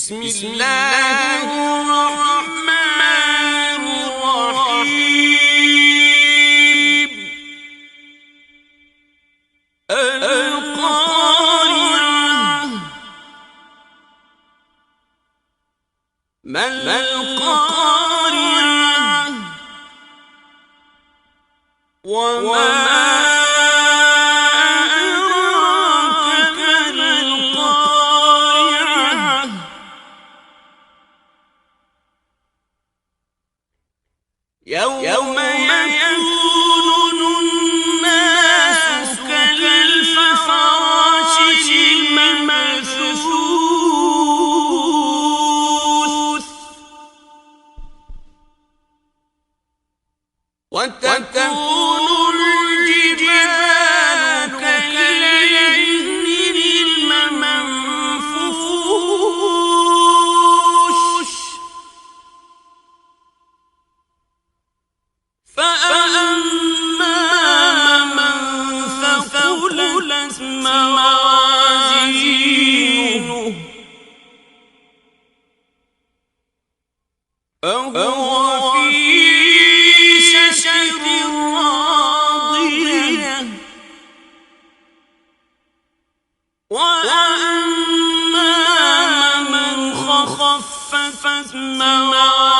بسم الله الرحمن الرحيم. القارعة. ما القارعة وما أدراك ما القارعة. يوم يكون الناس كالفراش المبثوث وتكون الجبال كالعهن المنفوش فأما من ثقلت موازينه فهو في عيشة راضية. وأما من خفت موازينه